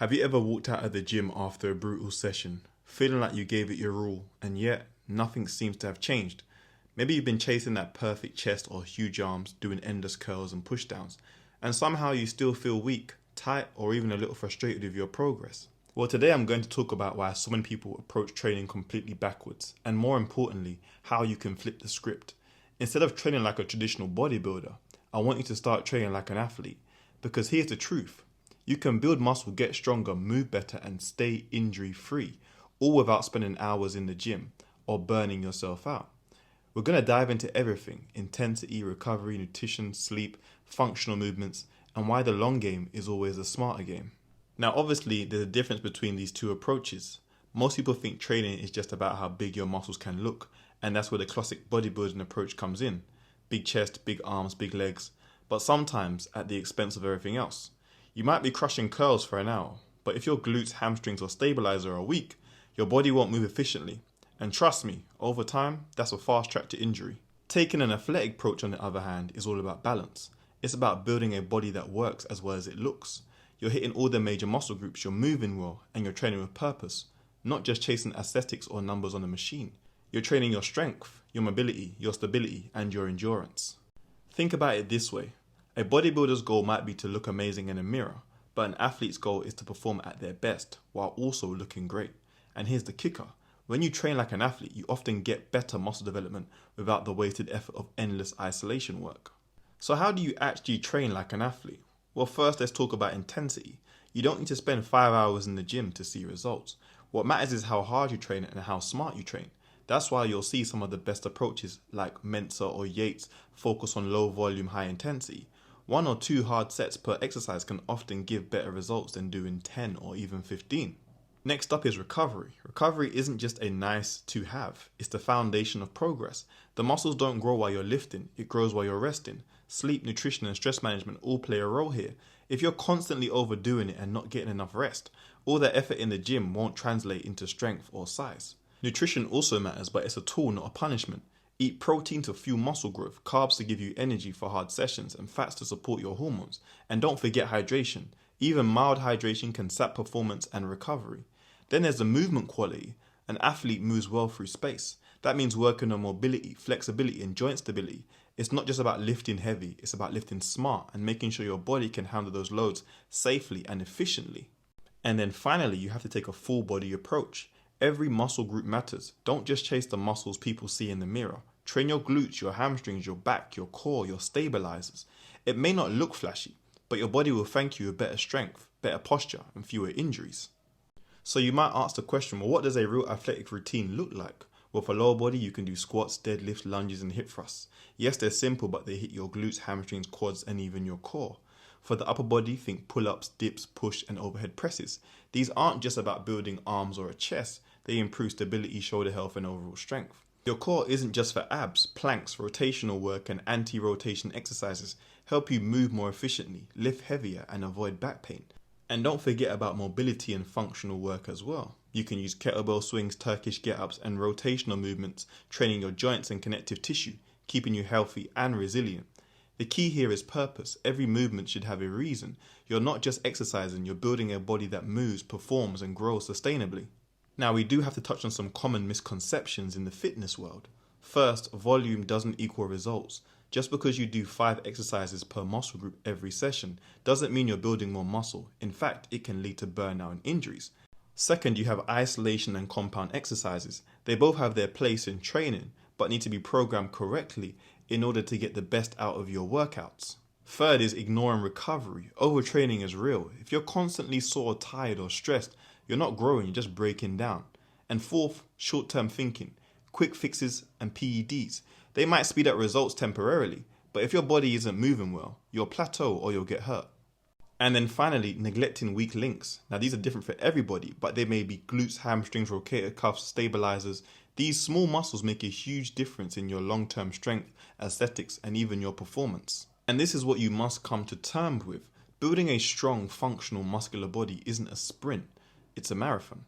Have you ever walked out of the gym after a brutal session, feeling like you gave it your all, and yet nothing seems to have changed? Maybe you've been chasing that perfect chest or huge arms, doing endless curls and pushdowns, and somehow you still feel weak, tight, or even a little frustrated with your progress. Well, today I'm going to talk about why so many people approach training completely backwards, and more importantly, how you can flip the script. Instead of training like a traditional bodybuilder, I want you to start training like an athlete, because here's the truth. You can build muscle, get stronger, move better, and stay injury free, all without spending hours in the gym or burning yourself out. We're going to dive into everything: intensity, recovery, nutrition, sleep, functional movements, and why the long game is always the smarter game. Now, obviously, there's a difference between these two approaches. Most people think training is just about how big your muscles can look, and that's where the classic bodybuilding approach comes in. Big chest, big arms, big legs, but sometimes at the expense of everything else. You might be crushing curls for an hour, but if your glutes, hamstrings, or stabilizer are weak, your body won't move efficiently. And trust me, over time, that's a fast track to injury. Taking an athletic approach, on the other hand, is all about balance. It's about building a body that works as well as it looks. You're hitting all the major muscle groups, you're moving well, and you're training with purpose, not just chasing aesthetics or numbers on a machine. You're training your strength, your mobility, your stability, and your endurance. Think about it this way. A bodybuilder's goal might be to look amazing in a mirror, but an athlete's goal is to perform at their best while also looking great. And here's the kicker. When you train like an athlete, you often get better muscle development without the wasted effort of endless isolation work. So how do you actually train like an athlete? Well, first let's talk about intensity. You don't need to spend 5 hours in the gym to see results. What matters is how hard you train and how smart you train. That's why you'll see some of the best approaches like Mensa or Yates focus on low volume, high intensity. 1 or 2 hard sets per exercise can often give better results than doing 10 or even 15. Next up is recovery. Recovery isn't just a nice to have, it's the foundation of progress. The muscles don't grow while you're lifting, it grows while you're resting. Sleep, nutrition, and stress management all play a role here. If you're constantly overdoing it and not getting enough rest, all that effort in the gym won't translate into strength or size. Nutrition also matters, but it's a tool, not a punishment. Eat protein to fuel muscle growth, carbs to give you energy for hard sessions, and fats to support your hormones. And don't forget hydration. Even mild hydration can sap performance and recovery. Then there's the movement quality. An athlete moves well through space. That means working on mobility, flexibility, and joint stability. It's not just about lifting heavy, it's about lifting smart and making sure your body can handle those loads safely and efficiently. And then finally, you have to take a full body approach. Every muscle group matters. Don't just chase the muscles people see in the mirror. Train your glutes, your hamstrings, your back, your core, your stabilizers. It may not look flashy, but your body will thank you with better strength, better posture, and fewer injuries. So you might ask the question, well, what does a real athletic routine look like? Well, for lower body, you can do squats, deadlifts, lunges, and hip thrusts. Yes, they're simple, but they hit your glutes, hamstrings, quads, and even your core. For the upper body, think pull-ups, dips, push, and overhead presses. These aren't just about building arms or a chest. They improve stability, shoulder health, and overall strength. Your core isn't just for abs. Planks, rotational work, and anti-rotation exercises help you move more efficiently, lift heavier, and avoid back pain. And don't forget about mobility and functional work as well. You can use kettlebell swings, Turkish get-ups, and rotational movements, training your joints and connective tissue, keeping you healthy and resilient. The key here is purpose. Every movement should have a reason. You're not just exercising, you're building a body that moves, performs, and grows sustainably. Now, we do have to touch on some common misconceptions in the fitness world. First, volume doesn't equal results. Just because you do 5 exercises per muscle group every session doesn't mean you're building more muscle. In fact, it can lead to burnout and injuries. Second, you have isolation and compound exercises. They both have their place in training, but need to be programmed correctly in order to get the best out of your workouts. Third is ignoring recovery. Overtraining is real. If you're constantly sore, tired, or stressed, you're not growing, you're just breaking down. And fourth, short-term thinking. Quick fixes and PEDs. They might speed up results temporarily, but if your body isn't moving well, you'll plateau or you'll get hurt. And then finally, neglecting weak links. Now, these are different for everybody, but they may be glutes, hamstrings, rotator cuffs, stabilizers. These small muscles make a huge difference in your long-term strength, aesthetics, and even your performance. And this is what you must come to terms with. Building a strong, functional, muscular body isn't a sprint, it's a marathon.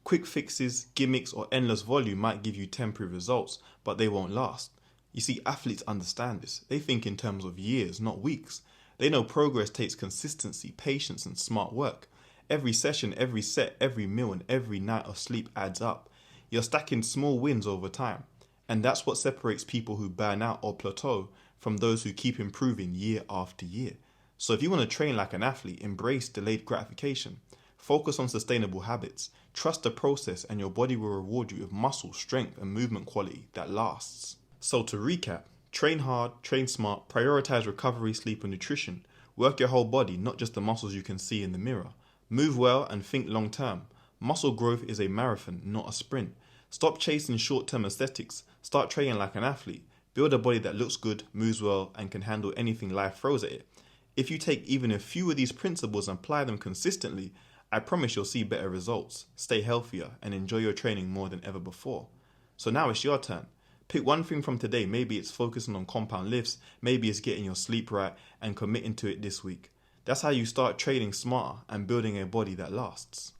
Quick fixes, gimmicks, or endless volume might give you temporary results, but they won't last. You see, athletes understand this. They think in terms of years, not weeks. They know progress takes consistency, patience, and smart work. Every session, every set, every meal, and every night of sleep adds up. You're stacking small wins over time. And that's what separates people who burn out or plateau from those who keep improving year after year. So if you want to train like an athlete, embrace delayed gratification. Focus on sustainable habits. Trust the process, and your body will reward you with muscle, strength, and movement quality that lasts. So to recap, train hard, train smart, prioritize recovery, sleep, and nutrition. Work your whole body, not just the muscles you can see in the mirror. Move well and think long term. Muscle growth is a marathon, not a sprint. Stop chasing short-term aesthetics. Start training like an athlete. Build a body that looks good, moves well, and can handle anything life throws at it. If you take even a few of these principles and apply them consistently, I promise you'll see better results, stay healthier, and enjoy your training more than ever before. So now it's your turn. Pick one thing from today. Maybe it's focusing on compound lifts, maybe it's getting your sleep right, and committing to it this week. That's how you start training smarter and building a body that lasts.